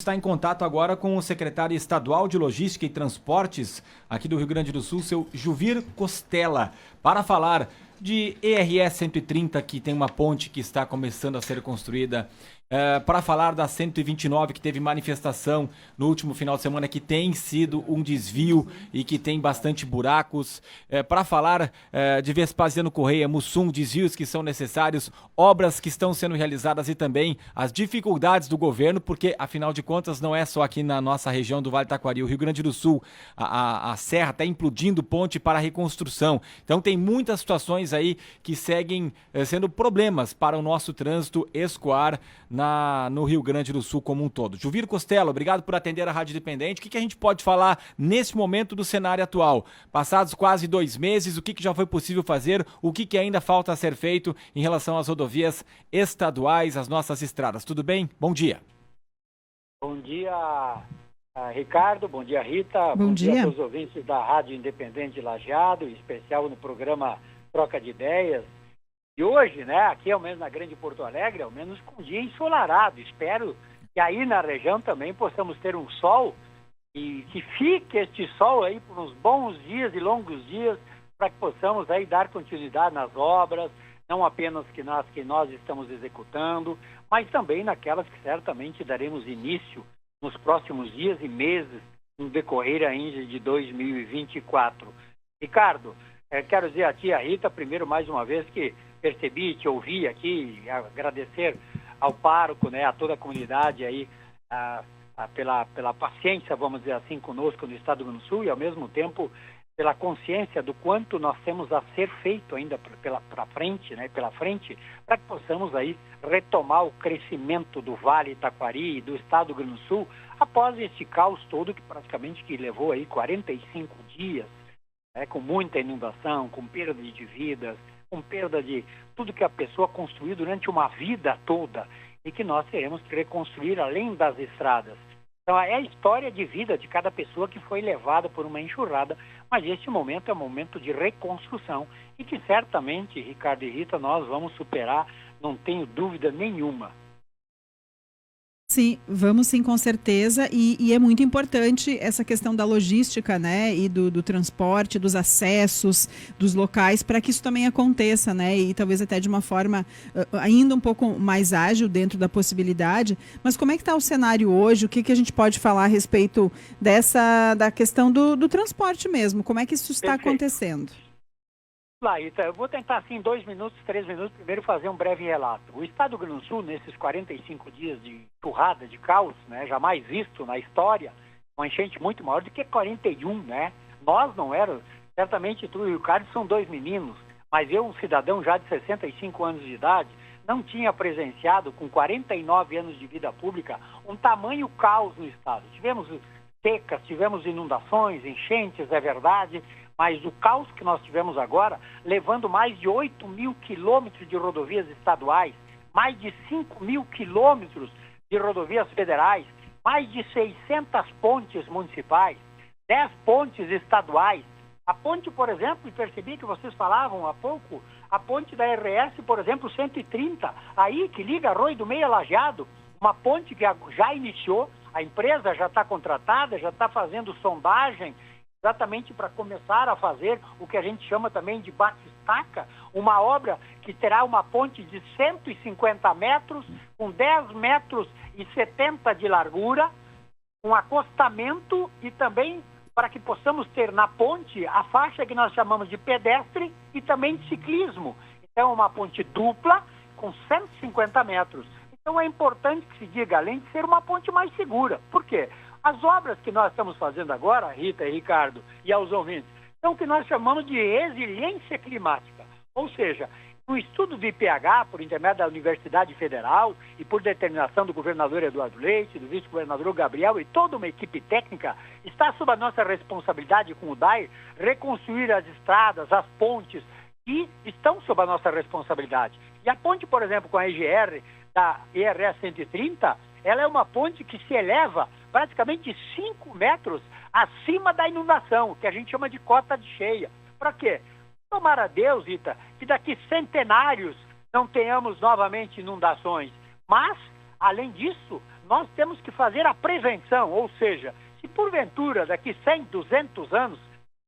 está em contato agora com o secretário estadual de Logística e Transportes aqui do Rio Grande do Sul, seu Juvir Costella, para falar de ERS 130, que tem uma ponte que está começando a ser construída, para falar da 129, que teve manifestação no último final de semana, que tem sido um desvio e que tem bastante buracos, para falar de Vespasiano Correia, Mussum, desvios que são necessários, obras que estão sendo realizadas e também as dificuldades do governo, porque afinal de contas não é só aqui na nossa região do Vale do Taquari, o Rio Grande do Sul, a serra está implodindo ponte para a reconstrução. Então tem muitas situações aí que seguem sendo problemas para o nosso trânsito escoar no Rio Grande do Sul como um todo. Juvir Costella, obrigado por atender a Rádio Independente. O que a gente pode falar nesse momento do cenário atual? Passados quase 2 meses, o que já foi possível fazer, o que ainda falta a ser feito em relação às rodovias estaduais, às nossas estradas. Tudo bem? Bom dia. Bom dia, Ricardo. Bom dia, Rita. Bom dia a todos os ouvintes da Rádio Independente Lajeado, em especial no programa Troca de Ideias. E hoje, né, aqui ao menos na Grande Porto Alegre, ao menos com um dia ensolarado. Espero que aí na região também possamos ter um sol e que fique este sol aí por uns bons dias e longos dias para que possamos aí dar continuidade nas obras, não apenas que nós estamos executando, mas também naquelas que certamente daremos início nos próximos dias e meses no decorrer ainda de 2024. Ricardo, quero dizer a ti, a Rita, primeiro mais uma vez que percebi, te ouvi aqui, agradecer ao pároco, né, a toda a comunidade aí, pela paciência, vamos dizer assim, conosco no Estado do Rio Grande do Sul e ao mesmo tempo pela consciência do quanto nós temos a ser feito ainda pela frente, para que possamos aí retomar o crescimento do Vale Taquari e do Estado do Rio Grande do Sul após esse caos todo que levou aí 45 dias, com muita inundação, com perda de vidas, com perda de tudo que a pessoa construiu durante uma vida toda e que nós teremos que reconstruir além das estradas. Então é a história de vida de cada pessoa que foi levada por uma enxurrada, mas este momento é um momento de reconstrução e que certamente, Ricardo e Rita, nós vamos superar, não tenho dúvida nenhuma. Sim, vamos sim, com certeza, e é muito importante essa questão da logística, né, e do transporte, dos acessos, dos locais, para que isso também aconteça, né, e talvez até de uma forma ainda um pouco mais ágil dentro da possibilidade. Mas como é que está o cenário hoje? O que a gente pode falar a respeito da questão do transporte mesmo? Como é que isso está acontecendo? Laíta, eu vou tentar, assim, 2 minutos, 3 minutos, primeiro fazer um breve relato. O Estado do Rio Grande do Sul, nesses 45 dias de enxurrada, de caos, né, jamais visto na história, uma enchente muito maior do que 41, né? Nós não éramos, certamente tu e o Ricardo são 2 meninos, mas eu, um cidadão já de 65 anos de idade, não tinha presenciado, com 49 anos de vida pública, um tamanho caos no Estado. Tivemos secas, tivemos inundações, enchentes, é verdade, mas o caos que nós tivemos agora, levando mais de 8 mil quilômetros de rodovias estaduais, mais de 5 mil quilômetros de rodovias federais, mais de 600 pontes municipais, 10 pontes estaduais. A ponte, por exemplo, percebi que vocês falavam há pouco, a ponte da RS, por exemplo, 130, aí que liga Arroio do Meio a Lajeado, uma ponte que já iniciou, a empresa já está contratada, já está fazendo sondagem, exatamente para começar a fazer o que a gente chama também de bate-estaca, uma obra que terá uma ponte de 150 metros, com 10 metros e 70 de largura, com acostamento e também para que possamos ter na ponte a faixa que nós chamamos de pedestre e também de ciclismo. Então, uma ponte dupla com 150 metros. Então, é importante que se diga, além de ser uma ponte mais segura. Por quê? As obras que nós estamos fazendo agora, Rita e Ricardo, e aos ouvintes, são o que nós chamamos de resiliência climática. Ou seja, um estudo do IPH, por intermédio da Universidade Federal e por determinação do governador Eduardo Leite, do vice-governador Gabriel e toda uma equipe técnica, está sob a nossa responsabilidade com o DAIR reconstruir as estradas, as pontes, que estão sob a nossa responsabilidade. E a ponte, por exemplo, com a EGR, da ERS 130, ela é uma ponte que se eleva praticamente 5 metros acima da inundação, que a gente chama de cota de cheia. Para quê? Tomara a Deus, Rita, que daqui centenários não tenhamos novamente inundações. Mas, além disso, nós temos que fazer a prevenção, ou seja, se porventura daqui 100, 200 anos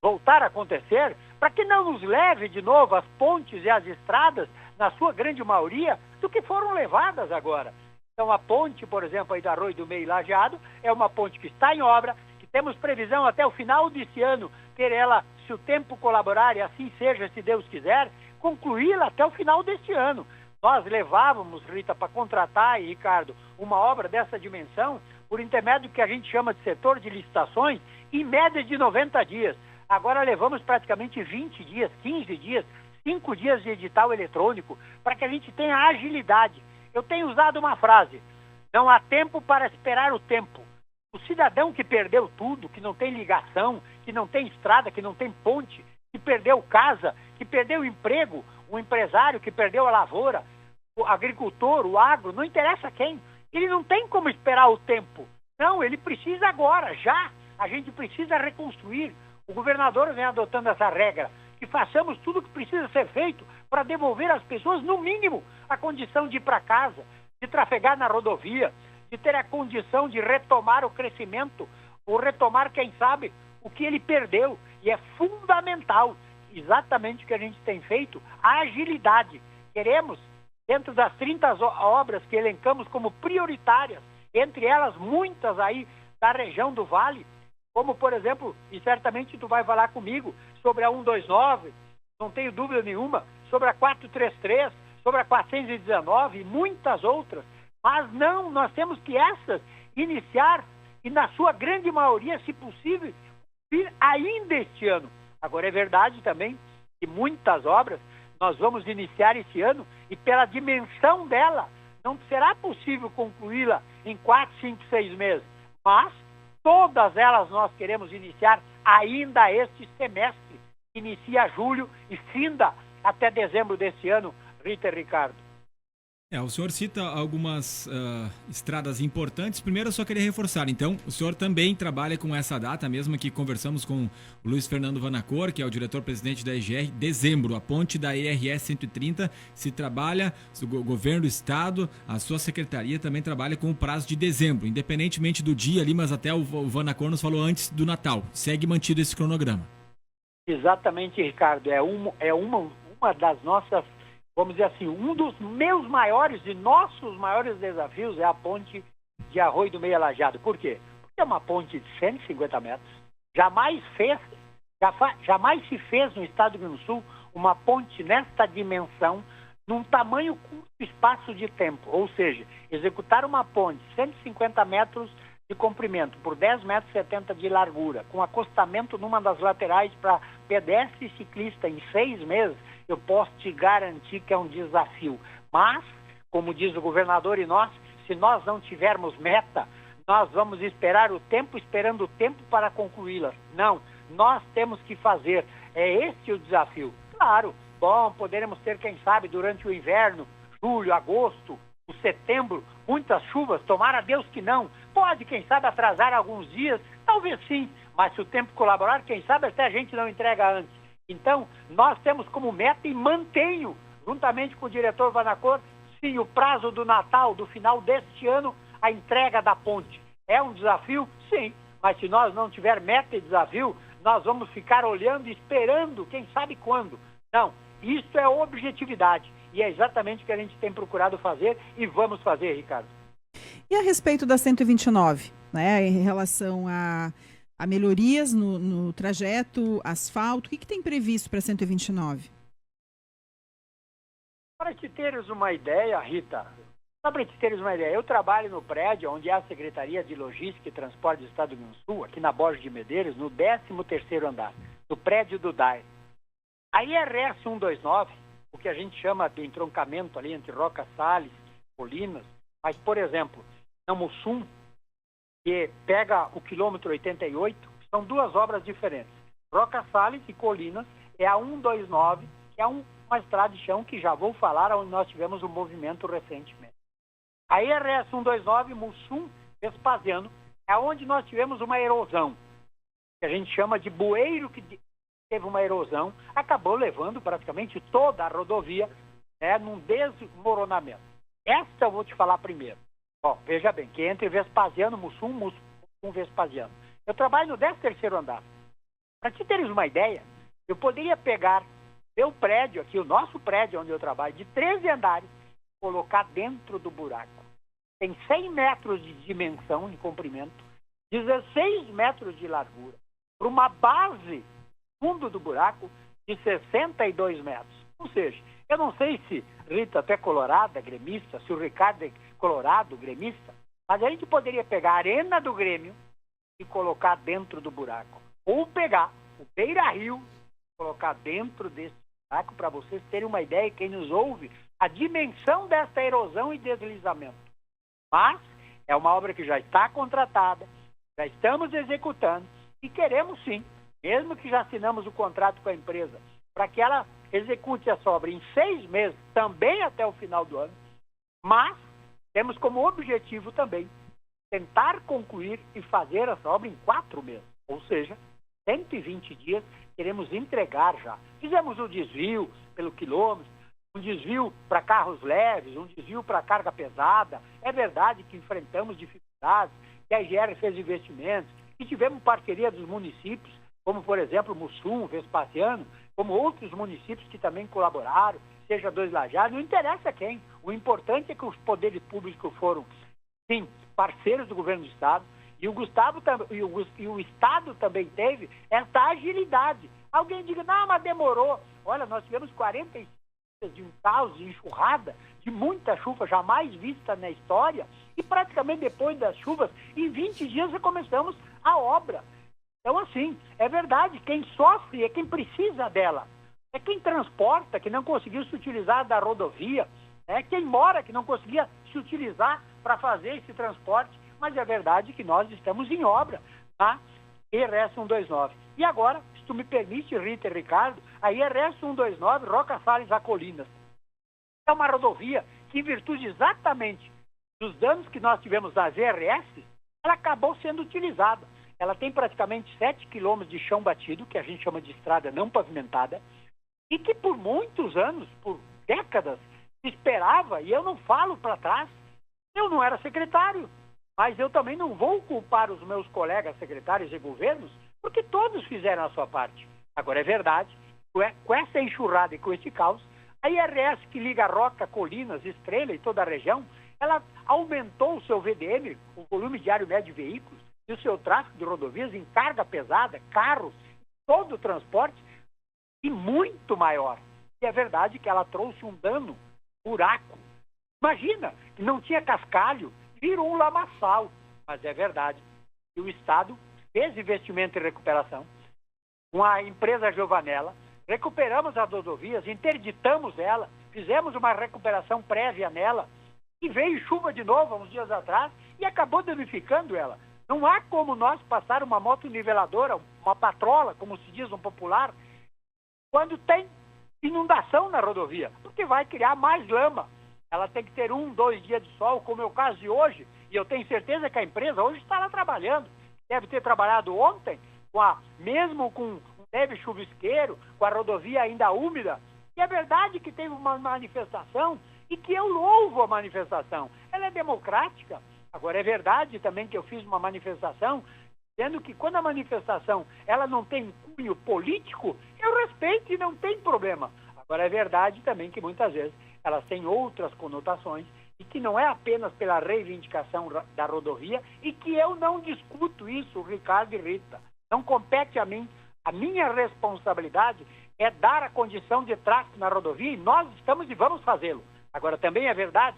voltar a acontecer, para que não nos leve de novo as pontes e as estradas, na sua grande maioria, do que foram levadas agora. Então a ponte, por exemplo, aí da Arroio do Meio Lajeado, é uma ponte que está em obra, que temos previsão até o final desse ano, ter ela, se o tempo colaborar e assim seja, se Deus quiser, concluí-la até o final deste ano. Nós levávamos, Rita, para contratar, e Ricardo, uma obra dessa dimensão, por intermédio do que a gente chama de setor de licitações, em média de 90 dias. Agora levamos praticamente 20 dias, 15 dias, 5 dias de edital eletrônico, para que a gente tenha agilidade. Eu tenho usado uma frase: não há tempo para esperar o tempo. O cidadão que perdeu tudo, que não tem ligação, que não tem estrada, que não tem ponte, que perdeu casa, que perdeu emprego, o empresário que perdeu a lavoura, o agricultor, o agro, não interessa quem, ele não tem como esperar o tempo. Não, ele precisa agora, já. A gente precisa reconstruir. O governador vem adotando essa regra, que façamos tudo o que precisa ser feito para devolver às pessoas, no mínimo, a condição de ir para casa, de trafegar na rodovia, de ter a condição de retomar o crescimento, ou retomar, quem sabe, o que ele perdeu. E é fundamental, exatamente o que a gente tem feito, a agilidade. Queremos, dentro das 30 obras que elencamos como prioritárias, entre elas muitas aí da região do Vale, como, por exemplo, e certamente tu vai falar comigo, sobre a 129, não tenho dúvida nenhuma, sobre a 433, sobre a 419 e muitas outras. Mas não, nós temos que essas iniciar, e na sua grande maioria, se possível, vir ainda este ano. Agora, é verdade também que muitas obras nós vamos iniciar esse ano, e pela dimensão dela, não será possível concluí-la em 4, 5, 6 meses. Mas todas elas nós queremos iniciar ainda este semestre. Inicia julho e finda até dezembro desse ano, Rita e Ricardo. O senhor cita algumas estradas importantes. Primeiro, eu só queria reforçar. Então, o senhor também trabalha com essa data, mesmo que conversamos com o Luiz Fernando Vanacor, que é o diretor-presidente da EGR, dezembro, a ponte da ERS 130 se trabalha, o governo do estado, a sua secretaria também trabalha com o prazo de dezembro, independentemente do dia ali, mas até o Vanacor nos falou antes do Natal. Segue mantido esse cronograma. Exatamente, Ricardo. É uma das nossas, vamos dizer assim, um dos meus maiores e nossos maiores desafios é a ponte de Arroio do Meio Lajeado. Por quê? Porque é uma ponte de 150 metros. Jamais se fez no estado do Rio Grande do Sul uma ponte nesta dimensão, num tamanho curto espaço de tempo. Ou seja, executar uma ponte de 150 metros de comprimento por 10,70 metros de largura, com acostamento numa das laterais para pedestre e ciclista em 6 meses, eu posso te garantir que é um desafio. Mas, como diz o governador e nós, se nós não tivermos meta, nós vamos esperar o tempo, esperando o tempo para concluí-la. Não, nós temos que fazer. É este o desafio. Claro, bom, poderemos ter, quem sabe, durante o inverno, julho, agosto, setembro, muitas chuvas, tomara Deus que não. Pode, quem sabe, atrasar alguns dias, talvez sim, mas se o tempo colaborar, quem sabe até a gente não entrega antes. Então, nós temos como meta, e mantenho, juntamente com o diretor Vanacor, sim, o prazo do Natal, do final deste ano, a entrega da ponte. É um desafio? Sim, mas se nós não tiver meta e desafio, nós vamos ficar olhando e esperando, quem sabe quando. Não, isso é objetividade. E é exatamente o que a gente tem procurado fazer e vamos fazer, Ricardo. E a respeito da 129, né, em relação a melhorias no trajeto, asfalto, o que tem previsto para a 129? Para te teres uma ideia, Rita, eu trabalho no prédio onde é a Secretaria de Logística e Transporte do Estado do Rio Grande do Sul, aqui na Borges de Medeiros, no 13º andar, do prédio do DAE. A IRS 129, o que a gente chama de entroncamento ali entre Roca Salles, Colinas, mas, por exemplo, na Mussum, que pega o quilômetro 88, são duas obras diferentes. Roca Salles e Colinas é a 129, que é uma estrada de chão que já vou falar, onde nós tivemos um movimento recentemente. A IRS 129, Mussum, Vespasiano, é onde nós tivemos uma erosão, que a gente chama de bueiro, que teve uma erosão, acabou levando praticamente toda a rodovia num desmoronamento. Esta eu vou te falar primeiro. Bom, veja bem, que entre Vespasiano, Mussum, Vespasiano. Eu trabalho no 13º andar. Para te teres uma ideia, eu poderia pegar meu prédio aqui, o nosso prédio onde eu trabalho, de 13 andares, colocar dentro do buraco. Tem 100 metros de dimensão, de comprimento, 16 metros de largura, para uma base fundo do buraco de 62 metros. Ou seja, eu não sei se Rita é colorada, gremista, se o Ricardo é colorado, gremista, mas a gente poderia pegar a arena do Grêmio e colocar dentro do buraco. Ou pegar o Beira-Rio e colocar dentro desse buraco, para vocês terem uma ideia, quem nos ouve, a dimensão dessa erosão e deslizamento. Mas é uma obra que já está contratada, já estamos executando e queremos sim, mesmo que já assinamos o contrato com a empresa, para que ela execute essa obra em 6 meses, também até o final do ano, mas temos como objetivo também tentar concluir e fazer essa obra em 4 meses, ou seja, 120 dias queremos entregar já. Fizemos um desvio pelo quilômetro, um desvio para carros leves, um desvio para carga pesada. É verdade que enfrentamos dificuldades, que a IGR fez investimentos, que tivemos parceria dos municípios, como por exemplo Mussum, Vespasiano, como outros municípios que também colaboraram, seja Dois Lajados, não interessa quem. O importante é que os poderes públicos foram, sim, parceiros do governo do Estado, e o Estado também teve essa agilidade. Alguém diga, não, mas demorou. Olha, nós tivemos 45 dias de um caos, de enxurrada, de muita chuva jamais vista na história, e praticamente depois das chuvas, em 20 dias já começamos a obra. Então, assim, é verdade, quem sofre é quem precisa dela. É quem transporta, que não conseguiu se utilizar da rodovia, é quem mora, que não conseguia se utilizar para fazer esse transporte, mas é verdade que nós estamos em obra, tá? IRS 129. E agora, se tu me permite, Rita e Ricardo, a IRS 129, Roca Salles a Colinas. É uma rodovia que, em virtude exatamente dos danos que nós tivemos nas IRS, ela acabou sendo utilizada. Ela tem praticamente 7 quilômetros de chão batido, que a gente chama de estrada não pavimentada, e que por muitos anos, por décadas, se esperava, e eu não falo para trás, eu não era secretário, mas eu também não vou culpar os meus colegas secretários e governos, porque todos fizeram a sua parte. Agora, é verdade, com essa enxurrada e com esse caos, a IRS que liga Roca, Colinas, Estrela e toda a região, ela aumentou o seu VDM, o volume diário médio de veículos, e o seu tráfego de rodovias em carga pesada, carros, todo o transporte, e muito maior. E é verdade que ela trouxe um dano, buraco. Imagina, que não tinha cascalho, virou um lamaçal. Mas é verdade que o Estado fez investimento em recuperação, com a empresa Giovanella, recuperamos as rodovias, interditamos ela, fizemos uma recuperação prévia nela, e veio chuva de novo há uns dias atrás e acabou danificando ela. Não há como nós passar uma moto niveladora, uma patrola, como se diz no popular, quando tem inundação na rodovia, porque vai criar mais lama. Ela tem que ter 1, 2 dias de sol, como é o caso de hoje, e eu tenho certeza que a empresa hoje está lá trabalhando. Deve ter trabalhado ontem, mesmo com um leve chuvisqueiro, com a rodovia ainda úmida. E é verdade que teve uma manifestação, e que eu louvo a manifestação. Ela é democrática. Agora, é verdade também que eu fiz uma manifestação, dizendo que quando a manifestação ela não tem cunho político, eu respeito e não tem problema. Agora, é verdade também que muitas vezes elas têm outras conotações e que não é apenas pela reivindicação da rodovia e que eu não discuto isso, Ricardo e Rita. Não compete a mim. A minha responsabilidade é dar a condição de tráfego na rodovia e nós estamos e vamos fazê-lo. Agora, também é verdade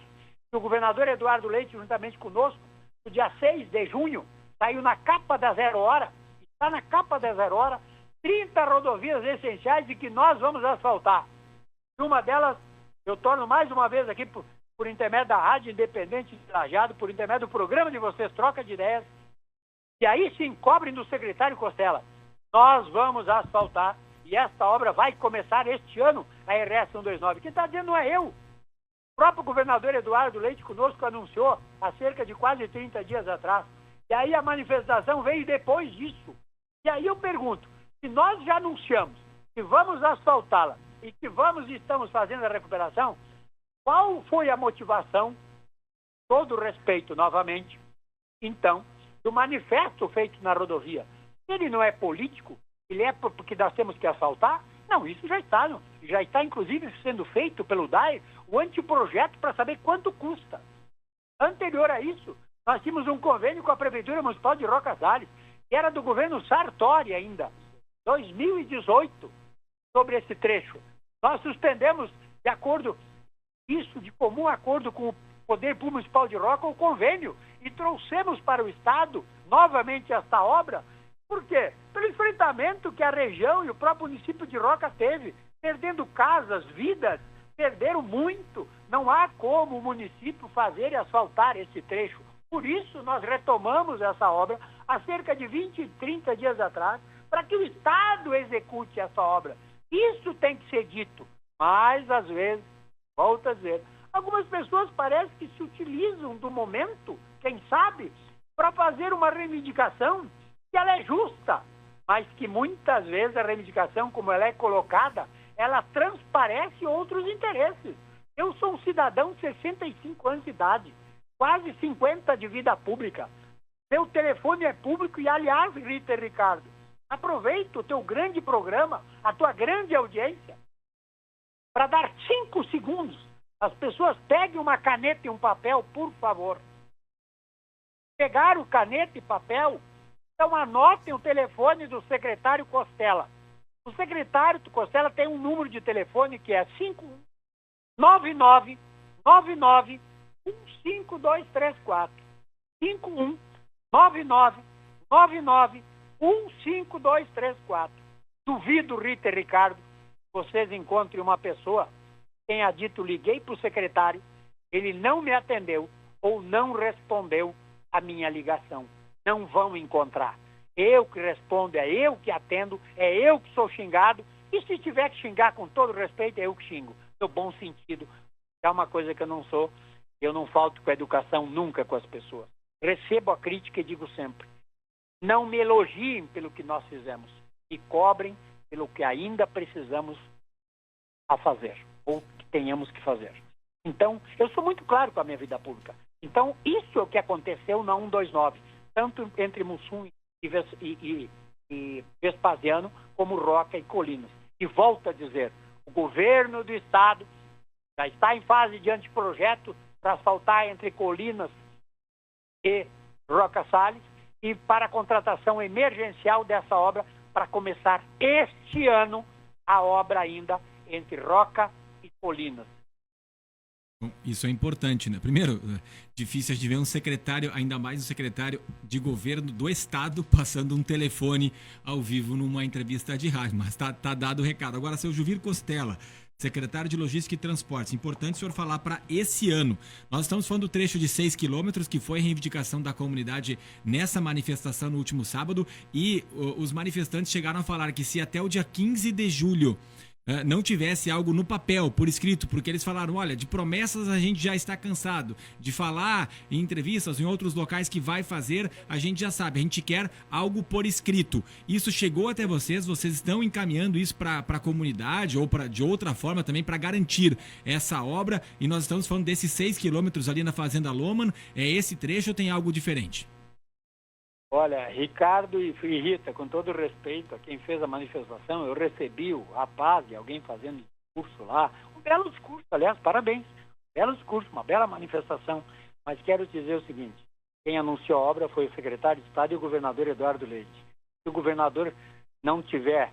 que o governador Eduardo Leite, juntamente conosco, no dia 6 de junho, saiu na capa da Zero Hora, está na capa da Zero Hora, 30 rodovias essenciais e que nós vamos asfaltar. E uma delas, eu torno mais uma vez aqui, por intermédio da Rádio Independente de Lajeado, por intermédio do programa de vocês, Troca de Ideias, e aí sim, cobrem do secretário Costela. Nós vamos asfaltar, e esta obra vai começar este ano, a RS 129. Quem está dizendo não é eu. O próprio governador Eduardo Leite conosco anunciou há cerca de quase 30 dias atrás. E aí a manifestação veio depois disso. E aí eu pergunto, se nós já anunciamos que vamos asfaltá-la e que estamos fazendo a recuperação, qual foi a motivação todo respeito novamente, então, do manifesto feito na rodovia. Ele não é político, ele é porque nós temos que asfaltar? Não, isso já está inclusive sendo feito pelo DAE, o anteprojeto para saber quanto custa. Anterior a isso, nós tínhamos um convênio com a Prefeitura Municipal de Roca Salles, que era do governo Sartori ainda, 2018, sobre esse trecho. Nós suspendemos, de acordo, isso de comum acordo com o Poder Público Municipal de Roca, o convênio, e trouxemos para o Estado, novamente, esta obra. Por quê? Pelo enfrentamento que a região e o próprio município de Roca teve, perdendo casas, vidas, perderam muito. Não há como o município fazer e asfaltar esse trecho. Por isso, nós retomamos essa obra há cerca de 20, 30 dias atrás, para que o Estado execute essa obra. Isso tem que ser dito. Mas, às vezes, volto a dizer, algumas pessoas parecem que se utilizam do momento, quem sabe, para fazer uma reivindicação que ela é justa, mas que muitas vezes a reivindicação, como ela é colocada, ela transparece outros interesses. Eu sou um cidadão de 65 anos de idade, quase 50 de vida pública. Meu telefone é público e, aliás, Rita e Ricardo, aproveito o teu grande programa, a tua grande audiência, para dar 5 segundos. As pessoas peguem uma caneta e um papel, por favor. Pegaram caneta e papel, então anotem o telefone do secretário Costela. O secretário Costela tem um número de telefone que é 5199-15234. 5199-15234. Duvido, Rita e Ricardo, vocês encontrem uma pessoa que tenha dito, liguei para o secretário, ele não me atendeu ou não respondeu a minha ligação. Não vão encontrar. Eu que respondo, é eu que atendo, é eu que sou xingado, e se tiver que xingar com todo respeito, é eu que xingo, no bom sentido. É uma coisa que eu não sou, eu não falto com a educação nunca com as pessoas. Recebo a crítica e digo sempre, não me elogiem pelo que nós fizemos, e cobrem pelo que ainda precisamos a fazer, ou que tenhamos que fazer. Então, eu sou muito claro com a minha vida pública. Então, isso é o que aconteceu na 129, tanto entre Mussum e Vespasiano, como Roca e Colinas. E volto a dizer, o governo do Estado já está em fase de anteprojeto para asfaltar entre Colinas e Roca Salles, e para a contratação emergencial dessa obra, para começar este ano a obra ainda entre Roca e Colinas. Isso é importante, né? Primeiro, difícil de ver um secretário, ainda mais um secretário de governo do Estado, passando um telefone ao vivo numa entrevista de rádio, mas tá dado o recado. Agora, seu Juvir Costela, secretário de Logística e Transportes, importante o senhor falar para esse ano. Nós estamos falando do trecho de 6 quilômetros, que foi reivindicação da comunidade nessa manifestação no último sábado, e os manifestantes chegaram a falar que se até o dia 15 de julho não tivesse algo no papel, por escrito, porque eles falaram, olha, de promessas a gente já está cansado, de falar em entrevistas, em outros locais que vai fazer, a gente já sabe, a gente quer algo por escrito. Isso chegou até vocês estão encaminhando isso para a comunidade ou de outra forma também para garantir essa obra, e nós estamos falando desses 6 quilômetros ali na Fazenda Loman, esse trecho ou tem algo diferente? Olha, Ricardo e Rita, com todo respeito a quem fez a manifestação, eu recebi o rapaz e alguém fazendo discurso lá, um belo discurso, aliás, parabéns, um belo discurso, uma bela manifestação, mas quero dizer o seguinte, quem anunciou a obra foi o secretário de Estado e o governador Eduardo Leite. Se o governador não tiver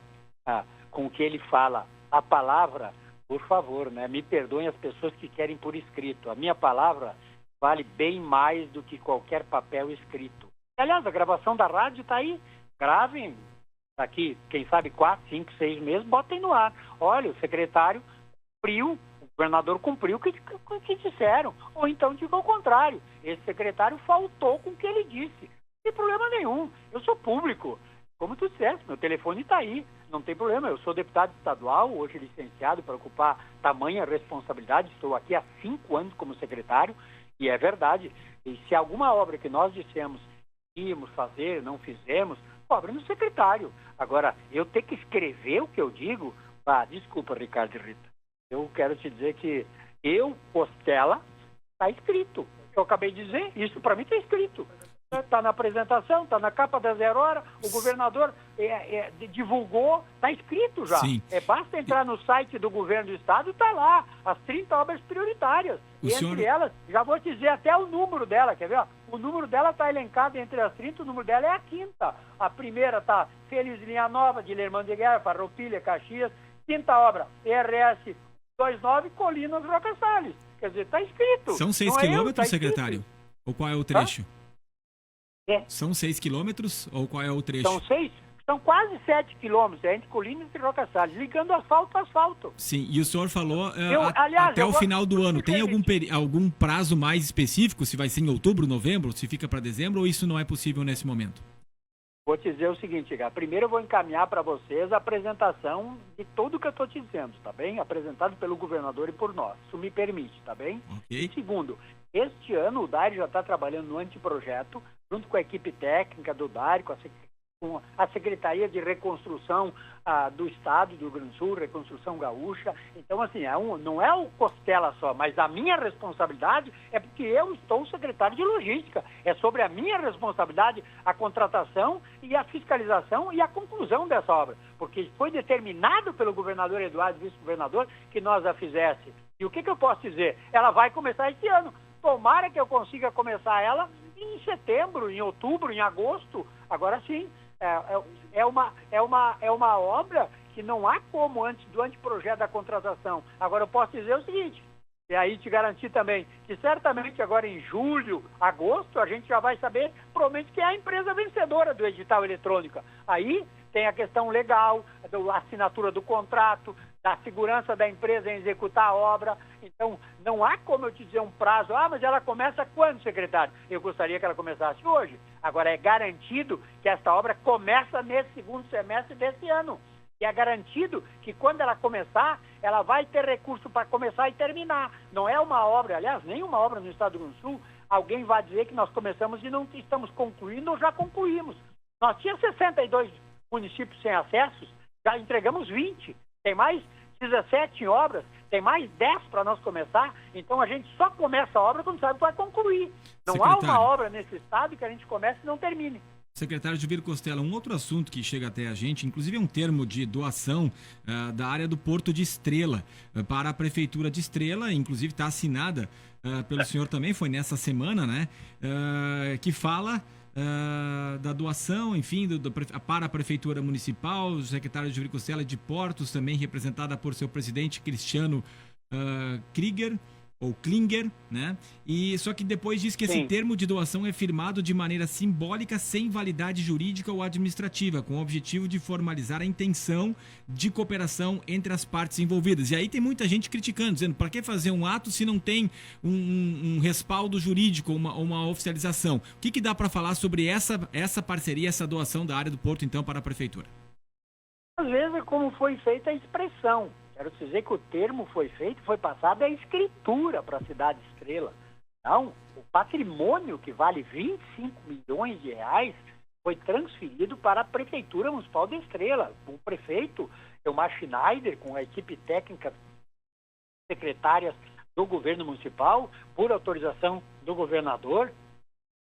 com o que ele fala a palavra, por favor, né, me perdoem as pessoas que querem por escrito, a minha palavra vale bem mais do que qualquer papel escrito. Aliás, a gravação da rádio está aí. Gravem daqui, quem sabe, 4, 5, 6 meses, botem no ar. Olha, o secretário cumpriu, o governador cumpriu o que disseram. Ou então diga ao contrário. Esse secretário faltou com o que ele disse. Não tem problema nenhum. Eu sou público. Como tu disseste, meu telefone está aí. Não tem problema. Eu sou deputado estadual, hoje licenciado para ocupar tamanha responsabilidade. Estou aqui há 5 anos como secretário. E é verdade. E se alguma obra que nós dissemos íamos fazer, não fizemos, cobre no secretário. Agora, eu ter que escrever o que eu digo, desculpa, Ricardo e Rita. Eu quero te dizer que eu, Costela, está escrito. Eu acabei de dizer, isso para mim está escrito. Está na apresentação, está na capa da 0 Hora, o governador divulgou, está escrito já. Sim. Basta entrar no site do governo do estado, está lá, as 30 obras prioritárias. Entre elas, já vou te dizer até o número dela, quer ver? Ó? O número dela está elencado entre as 30, o número dela é a 5ª. A primeira está Feliz Linha Nova, de Lermão de Guerra, Farroupilha, Caxias. 5ª obra, ERS 29, Colinas, Roca Salles. Quer dizer, está escrito. São 6 quilômetros, secretário? Ou qual é o trecho? São 6 quilômetros ou qual é o trecho? São quase 7 quilômetros, entre Colinas e Roca Salles, ligando asfalto a asfalto. Sim, e o senhor falou até o final do ano. Tem algum prazo mais específico? Se vai ser em outubro, novembro, se fica para dezembro, ou isso não é possível nesse momento? Vou te dizer o seguinte, cara. Primeiro eu vou encaminhar para vocês a apresentação de tudo o que eu estou te dizendo, tá bem? Apresentado pelo governador e por nós. Isso me permite, tá bem? Okay. E segundo, este ano o DARI já está trabalhando no anteprojeto, junto com a equipe técnica do DARI, com a Secretaria de Reconstrução do Estado do Rio Grande do Sul, Reconstrução Gaúcha. Então, assim, não é o Costela só, mas a minha responsabilidade é porque eu estou secretário de Logística. É sobre a minha responsabilidade a contratação e a fiscalização e a conclusão dessa obra. Porque foi determinado pelo governador Eduardo, vice-governador, que nós a fizesse. E o que eu posso dizer? Ela vai começar esse ano. Tomara que eu consiga começar ela em setembro, em outubro, em agosto. Agora sim, é uma obra que não há como antes do anteprojeto da contratação. Agora eu posso dizer o seguinte, e aí te garantir também, que certamente agora em julho, agosto, a gente já vai saber, provavelmente, que é a empresa vencedora do edital eletrônico. Aí tem a questão legal, da assinatura do contrato, da segurança da empresa em executar a obra. Então, não há como eu te dizer um prazo. Mas ela começa quando, secretário? Eu gostaria que ela começasse hoje. Agora, é garantido que esta obra começa nesse segundo semestre desse ano. E é garantido que quando ela começar, ela vai ter recurso para começar e terminar. Não é uma obra, aliás, nenhuma obra no Estado do Rio Grande do Sul, alguém vai dizer que nós começamos e não estamos concluindo ou já concluímos. Nós tínhamos 62 municípios sem acessos, já entregamos 20. Tem mais 17 obras, tem mais 10 para nós começar, então a gente só começa a obra quando sabe que vai concluir. Não há uma obra nesse estado que a gente comece e não termine. Secretário Juvir Costela, um outro assunto que chega até a gente, inclusive é um termo de doação da área do Porto de Estrela para a Prefeitura de Estrela, inclusive está assinada pelo senhor também, foi nessa semana, né? Que fala da doação, enfim, para a Prefeitura Municipal, o secretário Juvir Costela de Portos, também representada por seu presidente Cristiano Klinger, né? E só que depois diz que esse termo de doação é firmado de maneira simbólica, sem validade jurídica ou administrativa, com o objetivo de formalizar a intenção de cooperação entre as partes envolvidas. E aí tem muita gente criticando, dizendo, para que fazer um ato se não tem um respaldo jurídico, uma oficialização? O que dá para falar sobre essa parceria, essa doação da área do Porto, então, para a Prefeitura? Às vezes é como foi feita a expressão. Quero dizer que o termo foi feito, foi passado a escritura para a cidade Estrela. Então, o patrimônio que vale 25 milhões de reais foi transferido para a Prefeitura Municipal de Estrela. O prefeito, Elmar Schneider, com a equipe técnica secretárias do governo municipal, por autorização do governador, o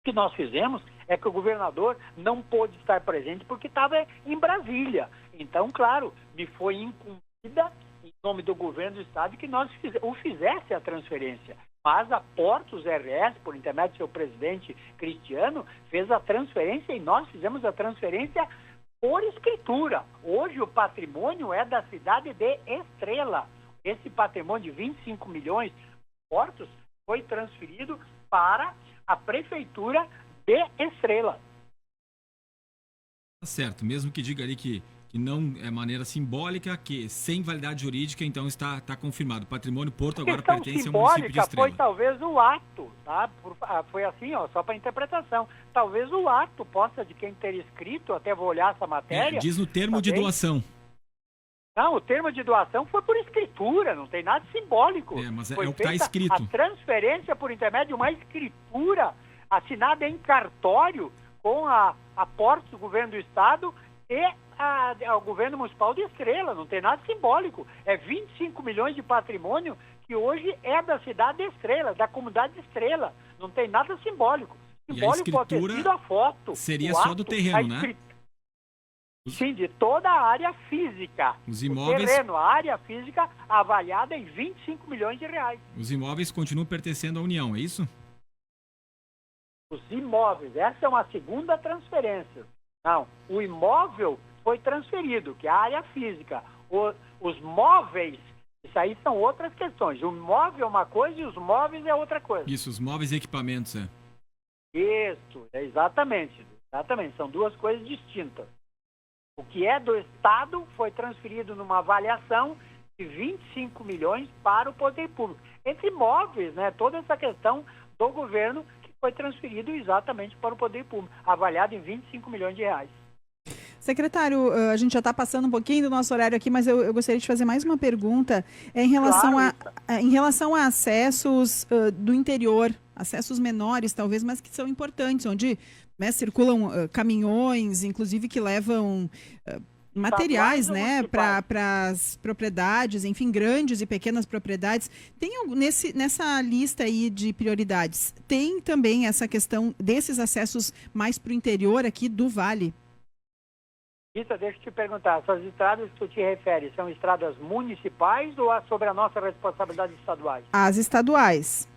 que nós fizemos é que o governador não pôde estar presente porque estava em Brasília. Então, claro, me foi incumbida em nome do governo do estado, que nós o fizesse a transferência. Mas a Portos RS, por intermédio do seu presidente Cristiano, fez a transferência e nós fizemos a transferência por escritura. Hoje o patrimônio é da cidade de Estrela. Esse patrimônio de 25 milhões de Portos foi transferido para a Prefeitura de Estrela. Certo, mesmo que diga ali que não é maneira simbólica, que sem validade jurídica, então está confirmado. O patrimônio Porto agora pertence ao município de Estrela. Foi talvez o ato, tá? Foi assim, só para interpretação. Talvez o ato possa, de quem ter escrito, até vou olhar essa matéria. Diz no termo de doação. Não, o termo de doação foi por escritura, não tem nada simbólico. Mas é foi o que está escrito. A transferência por intermédio de uma escritura assinada em cartório com a Portos do governo do estado e ao governo municipal de Estrela, não tem nada simbólico. É 25 milhões de patrimônio que hoje é da cidade Estrela, da comunidade Estrela. Não tem nada simbólico. Simbólico pode ter sido a foto. Seria só do terreno, né? Sim, de toda a área física. Os imóveis... O terreno, a área física avaliada em 25 milhões de reais. Os imóveis continuam pertencendo à União, é isso? Os imóveis, essa é uma segunda transferência. Não, o imóvel foi transferido, que é a área física. Os móveis, isso aí são outras questões. O imóvel é uma coisa e os móveis é outra coisa. Isso, os móveis e equipamentos, é. Isso, exatamente. Exatamente, são duas coisas distintas. O que é do Estado foi transferido numa avaliação de 25 milhões para o poder público. Entre imóveis, né, toda essa questão do governo que foi transferido exatamente para o poder público, avaliado em 25 milhões de reais. Secretário, a gente já está passando um pouquinho do nosso horário aqui, mas eu gostaria de fazer mais uma pergunta em relação a acessos do interior, acessos menores talvez, mas que são importantes, onde, né, circulam caminhões, inclusive que levam materiais, né, para as propriedades, enfim, grandes e pequenas propriedades. Tem nessa lista aí de prioridades, tem também essa questão desses acessos mais para o interior aqui do Vale? Rita, deixa eu te perguntar, essas estradas que tu te refere, são estradas municipais ou sobre a nossa responsabilidade estaduais? As estaduais.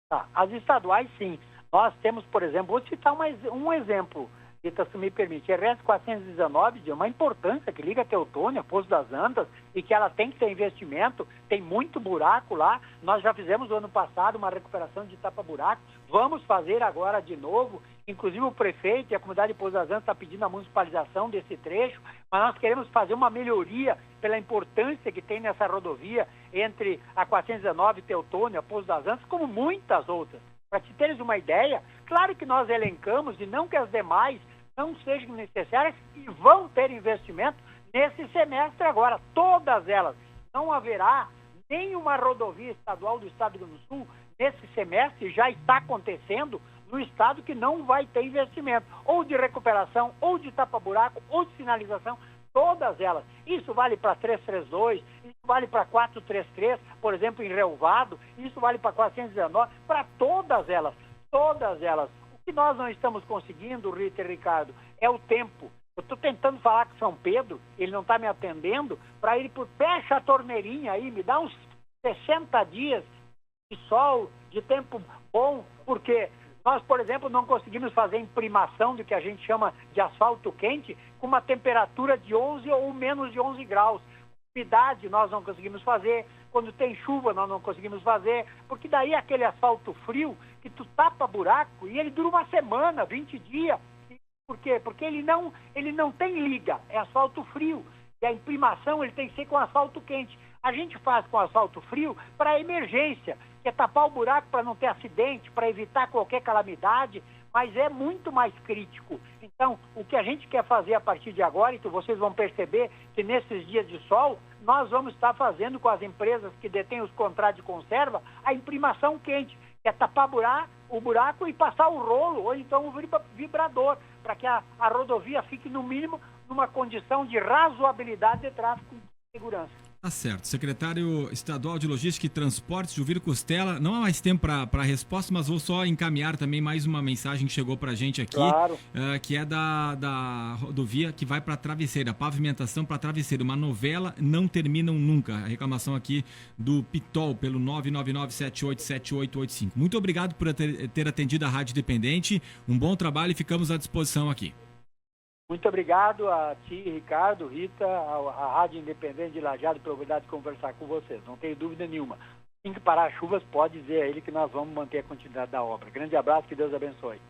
Tá, as estaduais, sim. Nós temos, por exemplo, vou citar um exemplo, Rita, se me permite, RS 419, de uma importância que liga Teutônia, Poço das Antas, e que ela tem que ter investimento, tem muito buraco lá. Nós já fizemos no ano passado uma recuperação de tapa-buraco, vamos fazer agora de novo. Inclusive o prefeito e a comunidade de Poço das Antas está pedindo a municipalização desse trecho, mas nós queremos fazer uma melhoria pela importância que tem nessa rodovia entre a 419, Teutônia, Poço das Antas, como muitas outras. Para te teres uma ideia, claro que nós elencamos e não que as demais não sejam necessárias e vão ter investimento nesse semestre agora, todas elas. Não haverá nenhuma rodovia estadual do Estado do Rio Grande do Sul nesse semestre, já está acontecendo no Estado que não vai ter investimento, ou de recuperação, ou de tapa-buraco, ou de sinalização, todas elas. Isso vale para 332, isso vale para 433, por exemplo, em Relvado, isso vale para 419, para todas elas, todas elas. O que nós não estamos conseguindo, Rita e Ricardo, é o tempo. Eu estou tentando falar com São Pedro, ele não está me atendendo, para ele, fecha a torneirinha aí, me dá uns 60 dias de sol, de tempo bom, porque nós, por exemplo, não conseguimos fazer imprimação do que a gente chama de asfalto quente com uma temperatura de 11 ou menos de 11 graus. Umidade nós não conseguimos fazer, quando tem chuva nós não conseguimos fazer, porque daí aquele asfalto frio que tu tapa buraco e ele dura uma semana, 20 dias. Por quê? Porque ele não tem liga, é asfalto frio. E a imprimação ele tem que ser com asfalto quente. A gente faz com asfalto frio para emergência, que é tapar o buraco para não ter acidente, para evitar qualquer calamidade, mas é muito mais crítico. Então, o que a gente quer fazer a partir de agora, e que vocês vão perceber que nesses dias de sol, nós vamos estar fazendo com as empresas que detêm os contratos de conserva a imprimação quente, que é tapar o buraco e passar o rolo, ou então o vibrador, para que a rodovia fique, no mínimo, numa condição de razoabilidade de tráfego e segurança. Tá certo. Secretário Estadual de Logística e Transportes, Juvir Costela, não há mais tempo para a resposta, mas vou só encaminhar também mais uma mensagem que chegou para a gente aqui, claro. Que é da rodovia que vai para a Travesseira, pavimentação para a Travesseira, uma novela não terminam nunca. A reclamação aqui do Pitol pelo 999787885. Muito obrigado por ter atendido a Rádio Independente, um bom trabalho e ficamos à disposição aqui. Muito obrigado a ti, Ricardo, Rita, a Rádio Independente de Lajeado, pela oportunidade de conversar com vocês. Não tenho dúvida nenhuma. Assim que parar as chuvas, pode dizer a ele que nós vamos manter a continuidade da obra. Grande abraço, que Deus abençoe.